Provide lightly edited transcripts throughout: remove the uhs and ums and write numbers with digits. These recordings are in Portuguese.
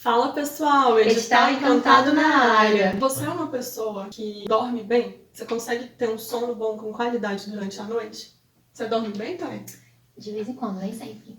Fala pessoal, Edital Encantado na área. Você é uma pessoa que dorme bem? Você consegue ter um sono bom com qualidade durante a noite? Você dorme bem, Thay? De vez em quando, nem sempre.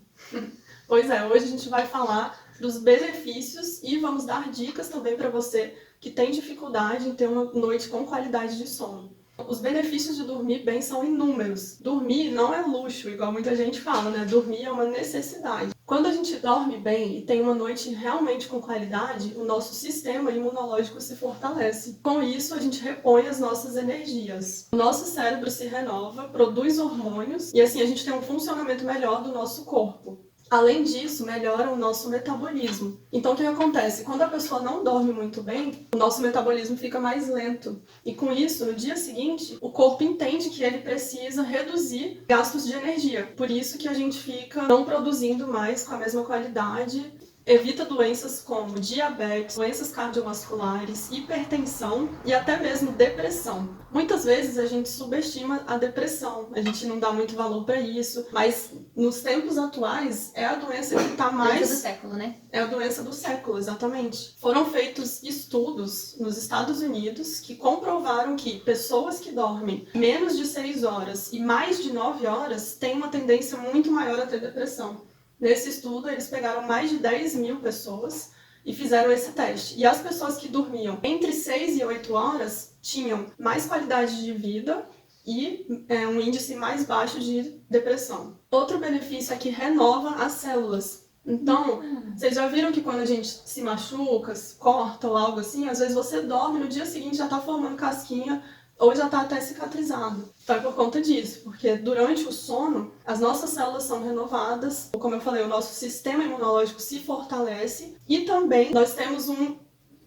Pois é, hoje a gente vai falar dos benefícios e vamos dar dicas também para você que tem dificuldade em ter uma noite com qualidade de sono. Os benefícios de dormir bem são inúmeros. Dormir não é luxo, igual muita gente fala, né? Dormir é uma necessidade. Quando a gente dorme bem e tem uma noite realmente com qualidade, o nosso sistema imunológico se fortalece. Com isso, a gente repõe as nossas energias. O nosso cérebro se renova, produz hormônios e assim a gente tem um funcionamento melhor do nosso corpo. Além disso, melhora o nosso metabolismo. Então, o que acontece? Quando a pessoa não dorme muito bem, o nosso metabolismo fica mais lento. E com isso, no dia seguinte, o corpo entende que ele precisa reduzir gastos de energia. Por isso que a gente fica não produzindo mais com a mesma qualidade. Evita doenças como diabetes, doenças cardiovasculares, hipertensão e até mesmo depressão. Muitas vezes a gente subestima a depressão, a gente não dá muito valor para isso, mas nos tempos atuais é a doença que está mais... Doença do século, né? É a doença do século, exatamente. Foram feitos estudos nos Estados Unidos que comprovaram que pessoas que dormem menos de 6 horas e mais de 9 horas têm uma tendência muito maior a ter depressão. Nesse estudo, eles pegaram mais de 10 mil pessoas e fizeram esse teste. E as pessoas que dormiam entre 6 e 8 horas tinham mais qualidade de vida e um índice mais baixo de depressão. Outro benefício é que renova as células. Então, vocês já viram que quando a gente se machuca, se corta ou algo assim, às vezes você dorme, no dia seguinte já está formando casquinha ou já está até cicatrizado. Então é por conta disso, porque durante o sono, as nossas células são renovadas, como eu falei, o nosso sistema imunológico se fortalece e também nós temos um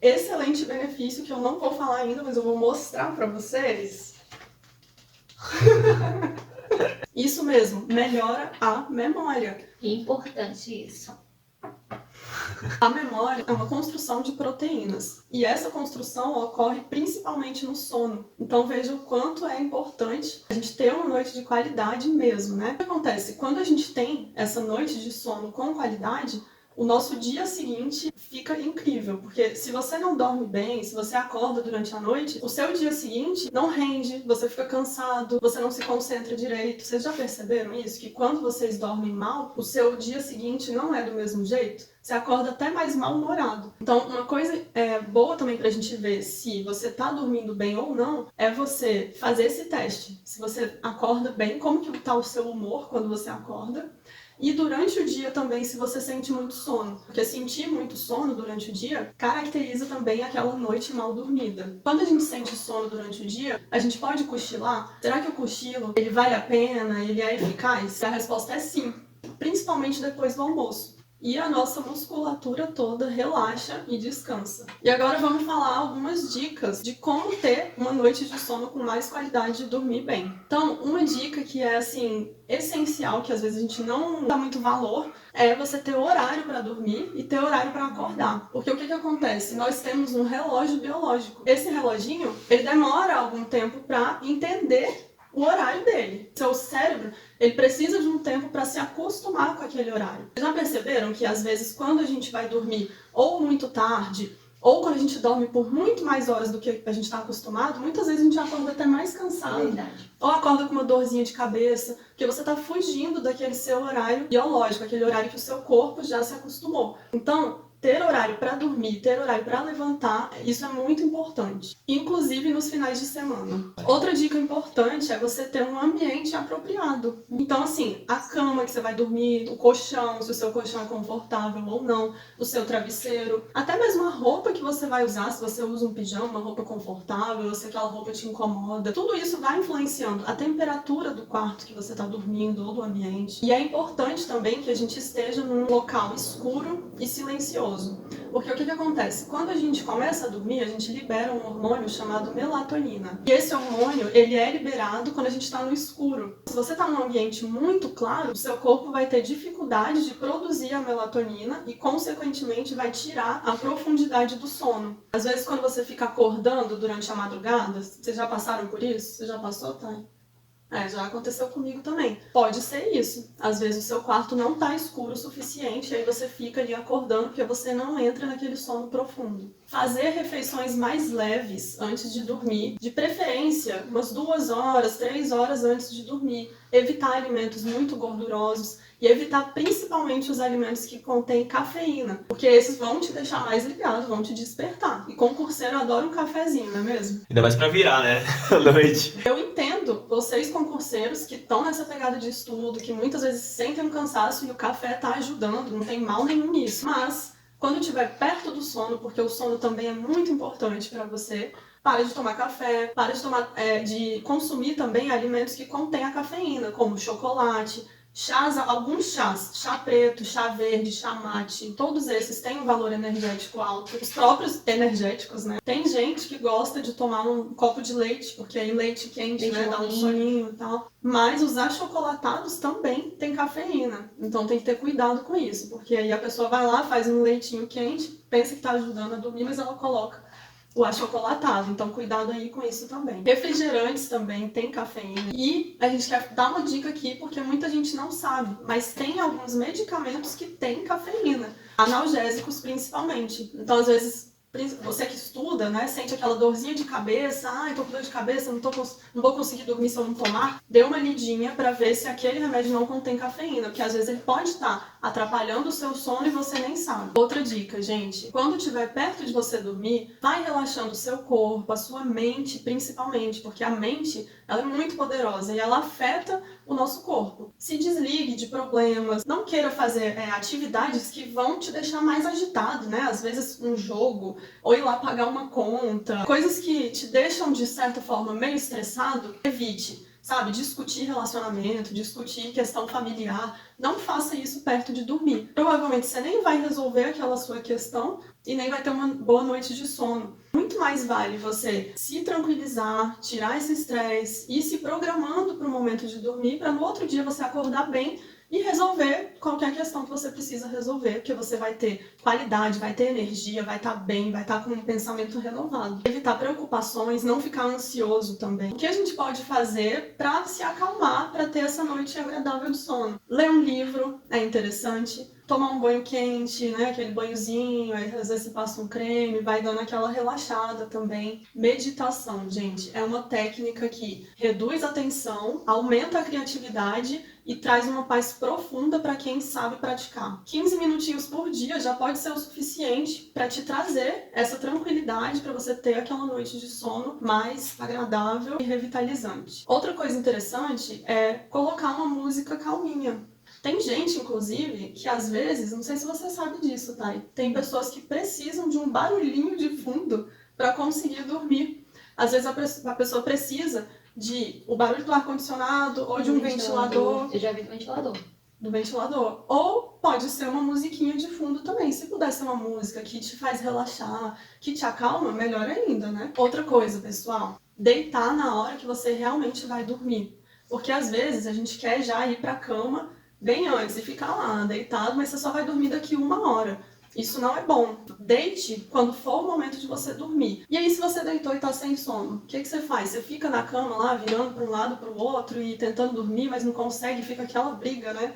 excelente benefício que eu não vou falar ainda, mas eu vou mostrar para vocês. Isso mesmo, melhora a memória. Importante isso. A memória é uma construção de proteínas e essa construção ocorre principalmente no sono. Então veja o quanto é importante a gente ter uma noite de qualidade mesmo, né? O que acontece? Quando a gente tem essa noite de sono com qualidade, o nosso dia seguinte fica incrível, porque se você não dorme bem, se você acorda durante a noite, o seu dia seguinte não rende, você fica cansado, você não se concentra direito. Vocês já perceberam isso? Que quando vocês dormem mal, o seu dia seguinte não é do mesmo jeito? Você acorda até mais mal-humorado. Então, uma coisa boa também pra gente ver se você tá dormindo bem ou não, é você fazer esse teste. Se você acorda bem, como que tá o seu humor quando você acorda? E durante o dia também, se você sente muito sono. Porque sentir muito sono durante o dia caracteriza também aquela noite mal dormida. Quando a gente sente sono durante o dia, a gente pode cochilar? Será que o cochilo, ele vale a pena? Ele é eficaz? A resposta é sim. Principalmente depois do almoço. E a nossa musculatura toda relaxa e descansa. E agora vamos falar algumas dicas de como ter uma noite de sono com mais qualidade de dormir bem. Então, uma dica que é assim essencial, que às vezes a gente não dá muito valor, é você ter horário para dormir e ter horário para acordar. Porque o que acontece? Nós temos um relógio biológico. Esse reloginho, ele demora algum tempo para entender o horário dele. Seu cérebro, ele precisa de um tempo para se acostumar com aquele horário. Vocês já perceberam que às vezes quando a gente vai dormir ou muito tarde, ou quando a gente dorme por muito mais horas do que a gente está acostumado, muitas vezes a gente acorda até mais cansado. Verdade. Ou acorda com uma dorzinha de cabeça, porque você está fugindo daquele seu horário biológico, aquele horário que o seu corpo já se acostumou. Então, ter horário para dormir, ter horário para levantar, isso é muito importante, inclusive nos finais de semana. Outra dica importante é você ter um ambiente apropriado. Então, assim, a cama que você vai dormir, o colchão, se o seu colchão é confortável ou não, o seu travesseiro, até mesmo a roupa que você vai usar, se você usa um pijama, uma roupa confortável, ou se aquela roupa te incomoda, tudo isso vai influenciando a temperatura do quarto que você está dormindo ou do ambiente. E é importante também que a gente esteja num local escuro e silencioso. Porque o que acontece? Quando a gente começa a dormir, a gente libera um hormônio chamado melatonina. E esse hormônio, ele é liberado quando a gente está no escuro. Se você está num ambiente muito claro, o seu corpo vai ter dificuldade de produzir a melatonina e, consequentemente, vai tirar a profundidade do sono. Às vezes, quando você fica acordando durante a madrugada, vocês já passaram por isso? Você já passou, Thay? Já aconteceu comigo também. Pode ser isso. Às vezes o seu quarto não tá escuro o suficiente, e aí você fica ali acordando porque você não entra naquele sono profundo. Fazer refeições mais leves antes de dormir, de preferência umas 2 horas, 3 horas antes de dormir. Evitar alimentos muito gordurosos e evitar principalmente os alimentos que contêm cafeína, porque esses vão te deixar mais ligado, vão te despertar. E concurseiro adora um cafezinho, não é mesmo? Ainda mais pra virar, né? À noite. Eu entendo vocês concurseiros que estão nessa pegada de estudo, que muitas vezes sentem um cansaço e o café tá ajudando, não tem mal nenhum nisso. Mas, quando estiver perto do sono, porque o sono também é muito importante para você, para de tomar café, para de consumir também alimentos que contêm a cafeína, como chocolate, chás, alguns chás, chá preto, chá verde, chá mate, todos esses têm um valor energético alto. Os próprios energéticos, né? Tem gente que gosta de tomar um copo de leite, porque aí leite quente, né, dá um soninho e tal. Mas os achocolatados também têm cafeína, então tem que ter cuidado com isso, porque aí a pessoa vai lá, faz um leitinho quente, pensa que tá ajudando a dormir, mas ela coloca o achocolatado, então cuidado aí com isso também. Refrigerantes também tem cafeína. E a gente quer dar uma dica aqui, porque muita gente não sabe, mas tem alguns medicamentos que têm cafeína, analgésicos principalmente. Então, às vezes, você que estuda, né, sente aquela dorzinha de cabeça, tô com dor de cabeça, não vou conseguir dormir se eu não tomar. Dê uma lidinha para ver se aquele remédio não contém cafeína, porque às vezes ele pode estar atrapalhando o seu sono e você nem sabe. Outra dica, gente, quando estiver perto de você dormir, vai relaxando o seu corpo, a sua mente principalmente, porque a mente, ela é muito poderosa e ela afeta o nosso corpo. Se desligue de problemas, não queira fazer atividades que vão te deixar mais agitado, né? Às vezes um jogo, ou ir lá pagar uma conta, coisas que te deixam de certa forma meio estressado, evite. Sabe, discutir relacionamento, discutir questão familiar, não faça isso perto de dormir. Provavelmente você nem vai resolver aquela sua questão e nem vai ter uma boa noite de sono. Muito mais vale você se tranquilizar, tirar esse estresse e ir se programando para o momento de dormir, para no outro dia você acordar bem e resolver qualquer questão que você precisa resolver, porque você vai ter qualidade, vai ter energia, vai estar bem, vai estar com um pensamento renovado. Evitar preocupações, não ficar ansioso também. O que a gente pode fazer para se acalmar, para ter essa noite agradável de sono? Ler um livro é interessante. Tomar um banho quente, né? Aquele banhozinho, aí às vezes você passa um creme, vai dando aquela relaxada também. Meditação, gente, é uma técnica que reduz a tensão, aumenta a criatividade e traz uma paz profunda para quem sabe praticar. 15 minutinhos por dia já pode ser o suficiente para te trazer essa tranquilidade, para você ter aquela noite de sono mais agradável e revitalizante. Outra coisa interessante é colocar uma música calminha. Tem gente, inclusive, que às vezes, não sei se você sabe disso, tá? Tem pessoas que precisam de um barulhinho de fundo para conseguir dormir. Às vezes a pessoa precisa de o barulho do ar-condicionado ou de um ventilador. Eu já vi do ventilador. Do ventilador. Ou pode ser uma musiquinha de fundo também. Se puder ser uma música que te faz relaxar, que te acalma, melhor ainda, né? Outra coisa, pessoal, deitar na hora que você realmente vai dormir. Porque às vezes a gente quer já ir pra cama bem antes e ficar lá deitado, mas você só vai dormir daqui 1 hora. Isso não é bom. Deite quando for o momento de você dormir. E aí, se você deitou e tá sem sono, o que você faz? Você fica na cama lá, virando para um lado, para o outro e tentando dormir, mas não consegue, fica aquela briga, né?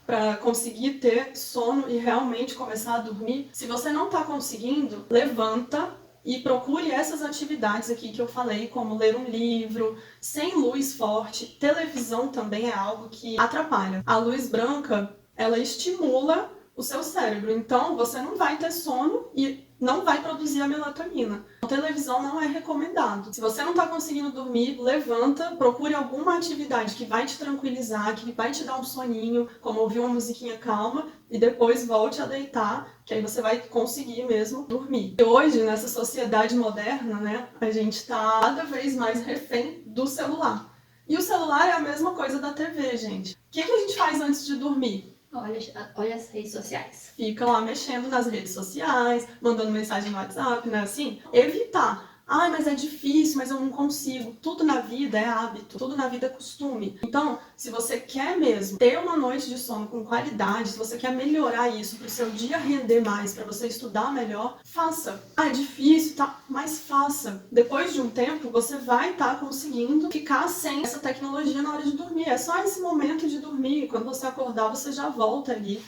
Para conseguir ter sono e realmente começar a dormir. Se você não tá conseguindo, levanta e procure essas atividades aqui que eu falei, como ler um livro, sem luz forte. Televisão também é algo que atrapalha. A luz branca, ela estimula o seu cérebro, então você não vai ter sono e não vai produzir a melatonina. A televisão não é recomendado. Se você não está conseguindo dormir, levanta, procure alguma atividade que vai te tranquilizar, que vai te dar um soninho, como ouvir uma musiquinha calma, e depois volte a deitar, que aí você vai conseguir mesmo dormir. E hoje, nessa sociedade moderna, né, a gente está cada vez mais refém do celular. E o celular é a mesma coisa da TV, gente. O que a gente faz antes de dormir? Olha as redes sociais. Fica lá mexendo nas redes sociais, mandando mensagem no WhatsApp, né? Assim, evitar. Ah, mas é difícil, mas eu não consigo. Tudo na vida é hábito, tudo na vida é costume. Então, se você quer mesmo ter uma noite de sono com qualidade, se você quer melhorar isso para o seu dia render mais, para você estudar melhor, faça. Ah, é difícil, tá? Mas faça. Depois de um tempo, você vai estar conseguindo ficar sem essa tecnologia na hora de dormir. É só esse momento de dormir. Quando você acordar, você já volta ali.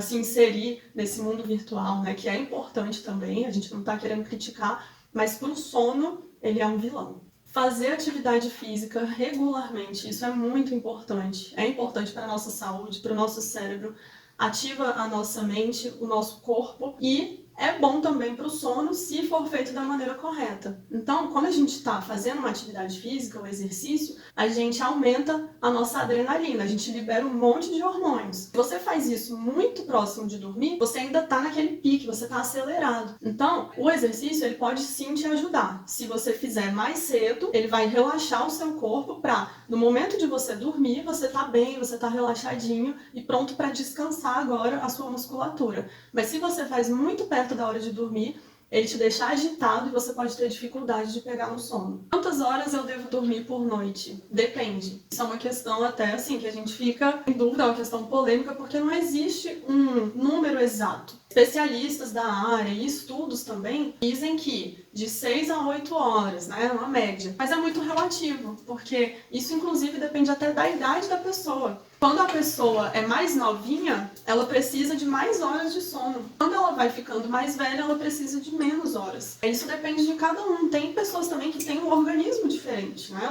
Se inserir nesse mundo virtual, né? Que é importante também, a gente não está querendo criticar, mas para o sono, ele é um vilão. Fazer atividade física regularmente, isso é muito importante. É importante para a nossa saúde, para o nosso cérebro, ativa a nossa mente, o nosso corpo e é bom também para o sono se for feito da maneira correta. Então, quando a gente está fazendo uma atividade física, um exercício, a gente aumenta a nossa adrenalina, a gente libera um monte de hormônios. Se você faz isso muito próximo de dormir, você ainda está naquele pique, você está acelerado. Então, o exercício ele pode sim te ajudar. Se você fizer mais cedo, ele vai relaxar o seu corpo para, no momento de você dormir, você tá bem, você tá relaxadinho e pronto para descansar agora a sua musculatura. Mas se você faz muito perto da hora de dormir, ele te deixa agitado e você pode ter dificuldade de pegar no sono. Quantas horas eu devo dormir por noite? Depende. Isso é uma questão até assim que a gente fica em dúvida, é uma questão polêmica, porque não existe um número exato. Especialistas da área e estudos também dizem que de 6 a 8 horas, né, é uma média. Mas é muito relativo, porque isso inclusive depende até da idade da pessoa. Quando a pessoa é mais novinha, ela precisa de mais horas de sono. Quando ela vai ficando mais velha, ela precisa de menos horas. Isso depende de cada um. Tem pessoas também que têm um organismo diferente, né?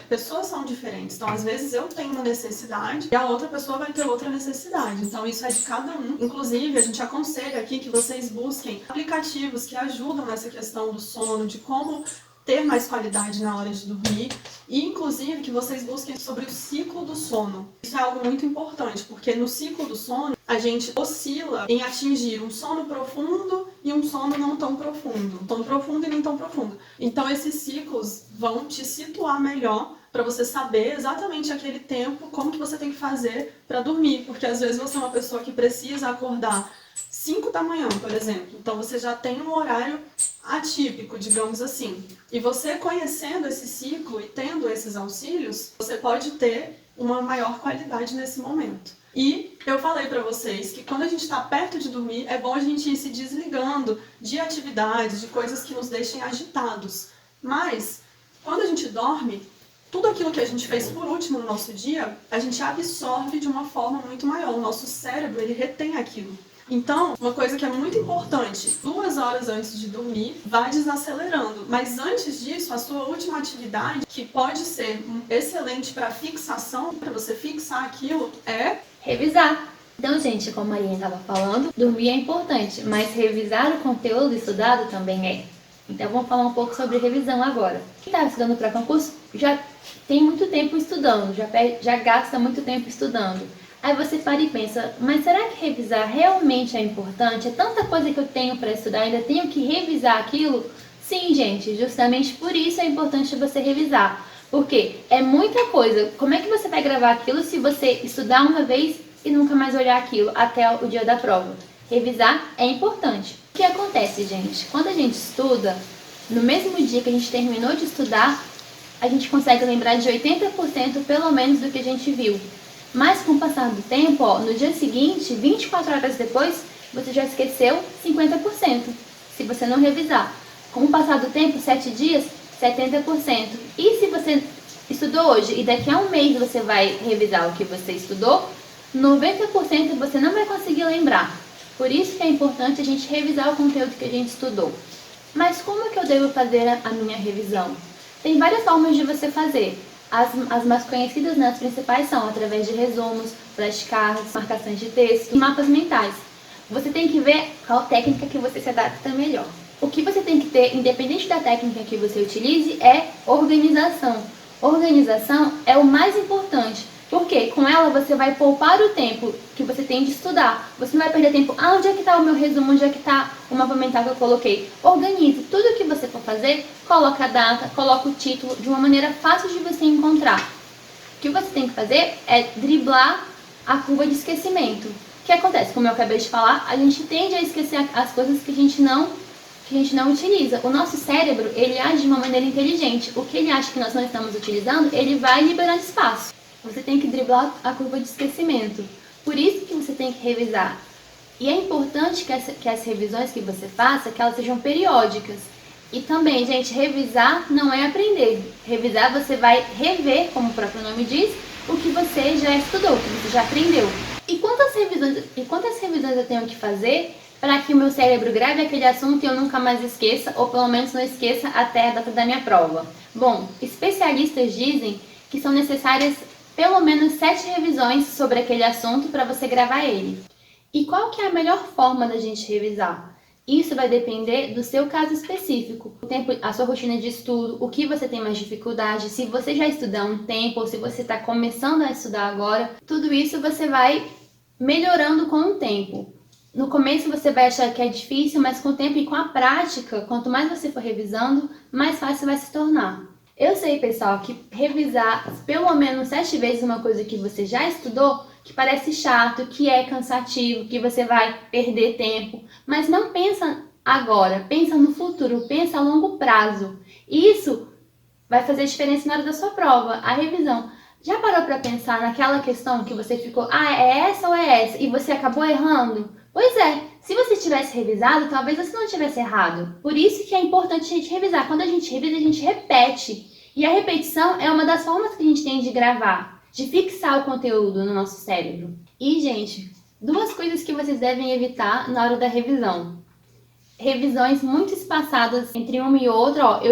Pessoas são diferentes. Então, às vezes, eu tenho uma necessidade e a outra pessoa vai ter outra necessidade. Então, isso é de cada um. Inclusive, a gente aconselha aqui que vocês busquem aplicativos que ajudam nessa questão do sono, de como ter mais qualidade na hora de dormir e, inclusive, que vocês busquem sobre o ciclo do sono. Isso é algo muito importante, porque no ciclo do sono, a gente oscila em atingir um sono profundo e um sono não tão profundo. Um sono profundo e nem tão profundo. Então, esses ciclos vão te situar melhor para você saber exatamente aquele tempo, como que você tem que fazer para dormir. Porque, às vezes, você é uma pessoa que precisa acordar 5 da manhã, por exemplo. Então, você já tem um horário atípico, digamos assim. E você conhecendo esse ciclo e tendo esses auxílios, você pode ter uma maior qualidade nesse momento. E eu falei para vocês que quando a gente está perto de dormir, é bom a gente ir se desligando de atividades, de coisas que nos deixem agitados. Mas, quando a gente dorme, tudo aquilo que a gente fez por último no nosso dia, a gente absorve de uma forma muito maior. O nosso cérebro, ele retém aquilo. Então, uma coisa que é muito importante, 2 horas antes de dormir, vá desacelerando. Mas antes disso, a sua última atividade, que pode ser excelente para fixação, para você fixar aquilo, é revisar. Então, gente, como a Maria estava falando, dormir é importante, mas revisar o conteúdo estudado também é. Então, vamos falar um pouco sobre revisão agora. Quem está estudando para concurso já tem muito tempo estudando, já gasta muito tempo estudando. Aí você para e pensa, mas será que revisar realmente é importante? É tanta coisa que eu tenho para estudar, ainda tenho que revisar aquilo? Sim, gente, justamente por isso é importante você revisar. Porque é muita coisa. Como é que você vai gravar aquilo se você estudar uma vez e nunca mais olhar aquilo até o dia da prova? Revisar é importante. O que acontece, gente? Quando a gente estuda, no mesmo dia que a gente terminou de estudar, a gente consegue lembrar de 80% pelo menos do que a gente viu. Mas com o passar do tempo, no dia seguinte, 24 horas depois, você já esqueceu 50%, se você não revisar. Com o passar do tempo, 7 dias, 70%. E se você estudou hoje e daqui a um mês você vai revisar o que você estudou, 90% você não vai conseguir lembrar. Por isso que é importante a gente revisar o conteúdo que a gente estudou. Mas como que eu devo fazer a minha revisão? Tem várias formas de você fazer. As mais conhecidas, né, as principais são através de resumos, flashcards, marcações de texto e mapas mentais. Você tem que ver qual técnica que você se adapta melhor. O que você tem que ter, independente da técnica que você utilize, é organização. Organização é o mais importante, porque com ela você vai poupar o tempo que você tem de estudar. Você não vai perder tempo, onde é que está o meu resumo, onde é que está o mapa mental que eu coloquei. Organize tudo que você for fazer, coloca a data, coloca o título, de uma maneira fácil de você encontrar. O que você tem que fazer é driblar a curva de esquecimento. O que acontece? Como eu acabei de falar, a gente tende a esquecer as coisas que a que a gente não utiliza. O nosso cérebro, ele age de uma maneira inteligente. O que ele acha que nós não estamos utilizando, ele vai liberando espaço. Você tem que driblar a curva de esquecimento. Por isso que você tem que revisar. E é importante que as revisões que você faça, que elas sejam periódicas. E também, gente, revisar não é aprender. Revisar, você vai rever, como o próprio nome diz, o que você já estudou, o que você já aprendeu. E quantas revisões eu tenho que fazer para que o meu cérebro grave aquele assunto e eu nunca mais esqueça, ou pelo menos não esqueça até a data da minha prova? Bom, especialistas dizem que são necessárias pelo menos 7 revisões sobre aquele assunto para você gravar ele. E qual que é a melhor forma da gente revisar? Isso vai depender do seu caso específico, o tempo, a sua rotina de estudo, o que você tem mais dificuldade, se você já estudou há um tempo ou se você está começando a estudar agora, tudo isso você vai melhorando com o tempo. No começo você vai achar que é difícil, mas com o tempo e com a prática, quanto mais você for revisando, mais fácil vai se tornar. Eu sei, pessoal, que revisar pelo menos 7 vezes uma coisa que você já estudou, que parece chato, que é cansativo, que você vai perder tempo, mas não pensa agora, pensa no futuro, pensa a longo prazo. Isso vai fazer diferença na hora da sua prova, a revisão. Já parou para pensar naquela questão que você ficou, é essa ou é essa, e você acabou errando? Pois é, se você tivesse revisado, talvez você não tivesse errado. Por isso que é importante a gente revisar. Quando a gente revisa, a gente repete. E a repetição é uma das formas que a gente tem de gravar, de fixar o conteúdo no nosso cérebro. E, gente, 2 coisas que vocês devem evitar na hora da revisão. Revisões muito espaçadas entre uma e outra.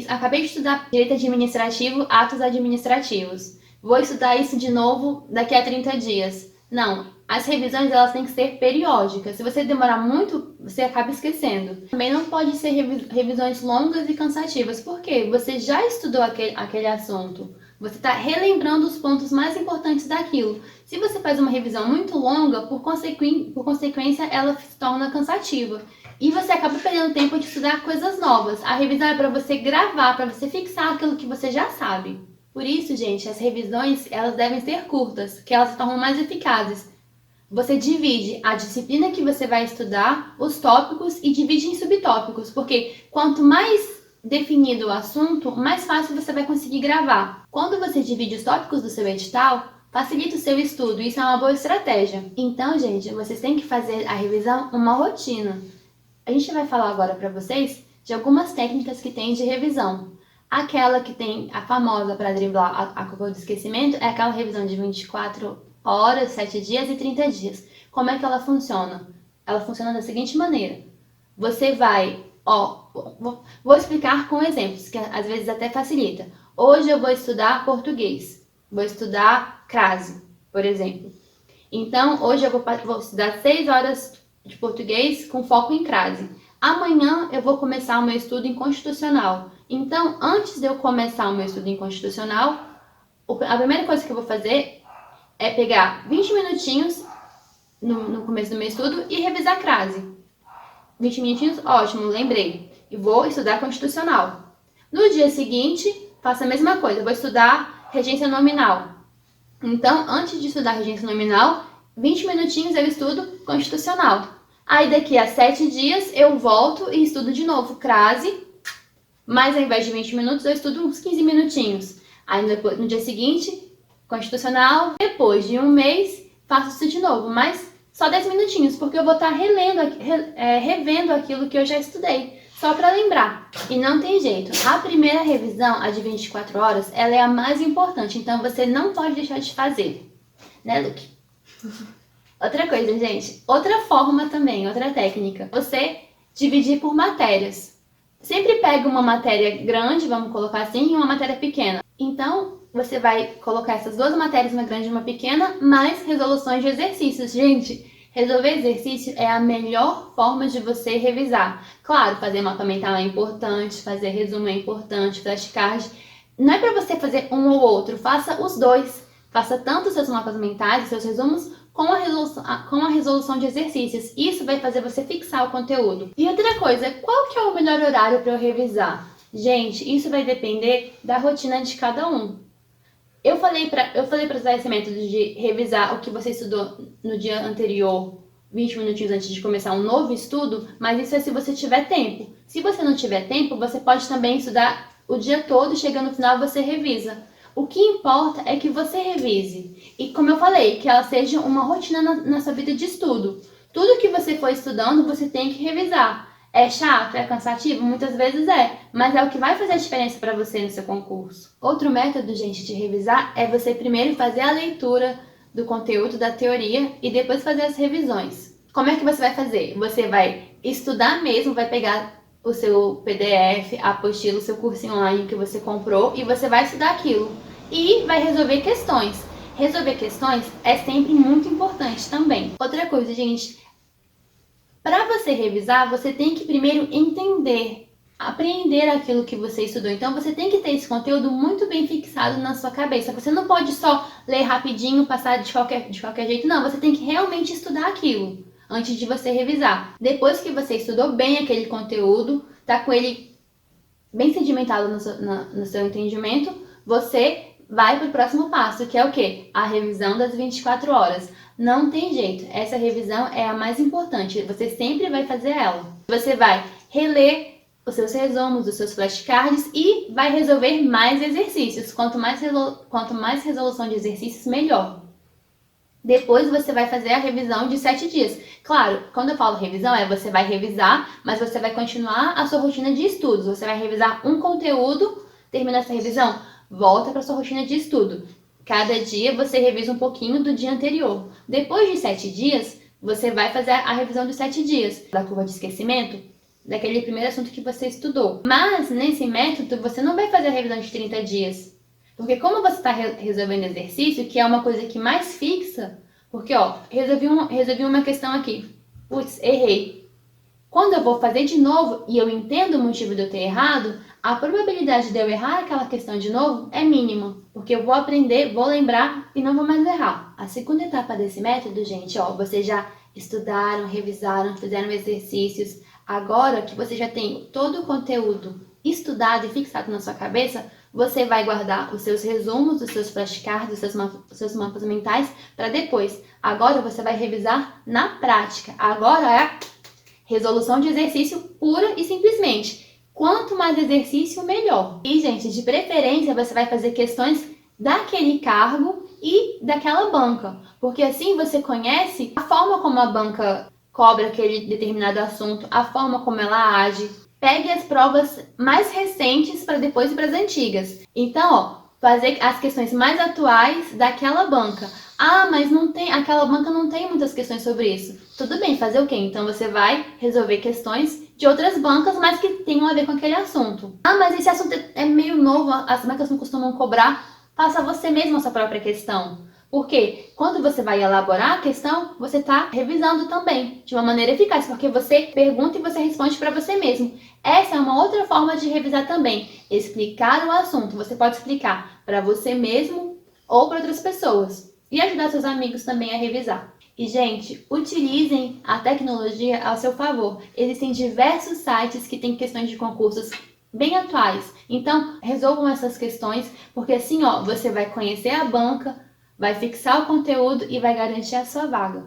Acabei de estudar Direito Administrativo, Atos Administrativos. Vou estudar isso de novo daqui a 30 dias. Não, as revisões elas têm que ser periódicas. Se você demorar muito, você acaba esquecendo. Também não pode ser revisões longas e cansativas, porque você já estudou aquele assunto. Você está relembrando os pontos mais importantes daquilo. Se você faz uma revisão muito longa, por consequência, ela se torna cansativa. E você acaba perdendo tempo de estudar coisas novas. A revisão é para você gravar, para você fixar aquilo que você já sabe. Por isso, gente, as revisões elas devem ser curtas, que elas se tornam mais eficazes. Você divide a disciplina que você vai estudar, os tópicos, e divide em subtópicos, porque quanto mais definido o assunto, mais fácil você vai conseguir gravar. Quando você divide os tópicos do seu edital, facilita o seu estudo, isso é uma boa estratégia. Então, gente, vocês têm que fazer a revisão uma rotina. A gente vai falar agora para vocês de algumas técnicas que tem de revisão. Aquela que tem a famosa para driblar a curva do esquecimento é aquela revisão de 24 horas, 7 dias e 30 dias. Como é que ela funciona? Ela funciona da seguinte maneira. Você vai, vou explicar com exemplos, que às vezes até facilita. Hoje eu vou estudar português, vou estudar crase, por exemplo. Então, hoje eu vou estudar 6 horas de português com foco em crase. Amanhã eu vou começar o meu estudo em constitucional. Então, antes de eu começar o meu estudo em constitucional, a primeira coisa que eu vou fazer é pegar 20 minutinhos no começo do meu estudo e revisar a crase. 20 minutinhos, ótimo, lembrei. E vou estudar constitucional. No dia seguinte, faço a mesma coisa, vou estudar regência nominal. Então, antes de estudar regência nominal, 20 minutinhos eu estudo constitucional. Aí daqui a 7 dias eu volto e estudo de novo crase, mas ao invés de 20 minutos eu estudo uns 15 minutinhos. Aí depois, no dia seguinte, constitucional, depois de um mês faço isso de novo, mas só 10 minutinhos, porque eu vou estar revendo aquilo que eu já estudei, só para lembrar. E não tem jeito, a primeira revisão, a de 24 horas, ela é a mais importante, então você não pode deixar de fazer. Né, Luke? Outra coisa, gente, outra forma também, outra técnica, você dividir por matérias. Sempre pega uma matéria grande, vamos colocar assim, e uma matéria pequena. Então, você vai colocar essas 2 matérias, uma grande e uma pequena, mais resoluções de exercícios. Gente, resolver exercício é a melhor forma de você revisar. Claro, fazer mapa mental é importante, fazer resumo é importante, flashcard. Não é para você fazer um ou outro, faça os 2. Faça tanto os seus mapas mentais, os seus resumos, com a resolução de exercícios. Isso vai fazer você fixar o conteúdo. E outra coisa, qual que é o melhor horário para eu revisar? Gente, isso vai depender da rotina de cada um. Eu falei para usar esse método de revisar o que você estudou no dia anterior 20 minutinhos antes de começar um novo estudo, mas isso é se você tiver tempo. Se você não tiver tempo, você pode também estudar o dia todo e chega no final você revisa. O que importa é que você revise. E como eu falei, que ela seja uma rotina na sua vida de estudo. Tudo que você for estudando, você tem que revisar. É chato? É cansativo? Muitas vezes é, mas é o que vai fazer a diferença para você no seu concurso. Outro método, gente, de revisar é você primeiro fazer a leitura do conteúdo da teoria e depois fazer as revisões. Como é que você vai fazer? Você vai estudar mesmo, vai pegar o seu PDF, a apostila, o seu cursinho online que você comprou e você vai estudar aquilo. E vai resolver questões. Resolver questões é sempre muito importante também. Outra coisa, gente, para você revisar, você tem que primeiro entender, aprender aquilo que você estudou. Então, você tem que ter esse conteúdo muito bem fixado na sua cabeça. Você não pode só ler rapidinho, passar de qualquer jeito. Não, você tem que realmente estudar aquilo antes de você revisar. Depois que você estudou bem aquele conteúdo, tá com ele bem sedimentado no seu entendimento, você vai para o próximo passo, que é o quê? A revisão das 24 horas. Não tem jeito, essa revisão é a mais importante, você sempre vai fazer ela. Você vai reler os seus resumos, os seus flashcards e vai resolver mais exercícios. Quanto mais resolução de exercícios, melhor. Depois você vai fazer a revisão de 7 dias. Claro, quando eu falo revisão, você vai revisar, mas você vai continuar a sua rotina de estudos. Você vai revisar um conteúdo, termina essa revisão, volta para sua rotina de estudo. Cada dia você revisa um pouquinho do dia anterior. Depois de 7 dias, você vai fazer a revisão dos 7 dias. Da curva de esquecimento, daquele primeiro assunto que você estudou. Mas, nesse método, você não vai fazer a revisão de 30 dias. Porque como você está resolvendo exercício, que é uma coisa que mais fixa, porque, resolvi uma questão aqui. Putz, errei. Quando eu vou fazer de novo e eu entendo o motivo de eu ter errado, a probabilidade de eu errar aquela questão de novo é mínima, porque eu vou aprender, vou lembrar e não vou mais errar. A segunda etapa desse método, gente, vocês já estudaram, revisaram, fizeram exercícios. Agora que você já tem todo o conteúdo estudado e fixado na sua cabeça, você vai guardar os seus resumos, os seus flashcards, os seus mapas mentais para depois. Agora você vai revisar na prática. Agora é resolução de exercício pura e simplesmente. Quanto mais exercício, melhor. E, gente, de preferência, você vai fazer questões daquele cargo e daquela banca. Porque assim você conhece a forma como a banca cobra aquele determinado assunto, a forma como ela age. Pegue as provas mais recentes para depois ir para as antigas. Então, fazer as questões mais atuais daquela banca. Ah, mas aquela banca não tem muitas questões sobre isso. Tudo bem, fazer o quê? Então você vai resolver questões de outras bancas, mas que tenham a ver com aquele assunto. Ah, mas esse assunto é meio novo, as bancas não costumam cobrar. Faça você mesmo a sua própria questão. Porque quando você vai elaborar a questão, você está revisando também, de uma maneira eficaz, porque você pergunta e você responde para você mesmo. Essa é uma outra forma de revisar também, explicar o assunto. Você pode explicar para você mesmo ou para outras pessoas. E ajudar seus amigos também a revisar. E, gente, utilizem a tecnologia ao seu favor. Existem diversos sites que têm questões de concursos bem atuais. Então, resolvam essas questões, porque assim, você vai conhecer a banca, vai fixar o conteúdo e vai garantir a sua vaga.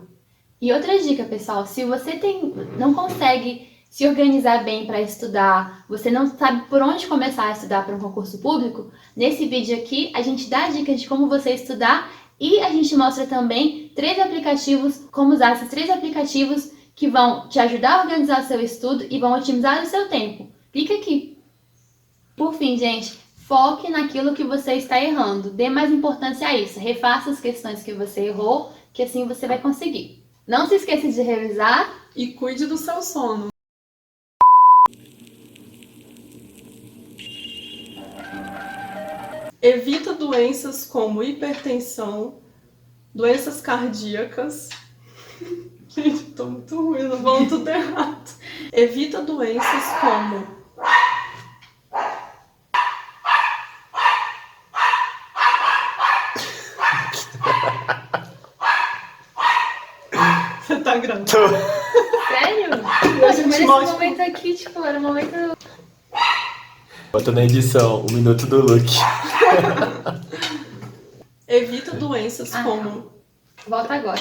E outra dica, pessoal, se você não consegue se organizar bem para estudar, você não sabe por onde começar a estudar para um concurso público, nesse vídeo aqui a gente dá dicas de como você estudar e a gente mostra também 3 aplicativos, como usar esses 3 aplicativos que vão te ajudar a organizar o seu estudo e vão otimizar o seu tempo. Clica aqui. Por fim, gente, foque naquilo que você está errando. Dê mais importância a isso. Refaça as questões que você errou, que assim você vai conseguir. Não se esqueça de revisar. E cuide do seu sono. Evita doenças como hipertensão, doenças cardíacas. Gente, tô muito ruim, não vou tudo errado. Evita doenças como Você tá gravando? Sério? Poxa, mas esse momento aqui, tipo, era um momento... Bota na edição, 1 minuto do look. Evita doenças como... Volta agora.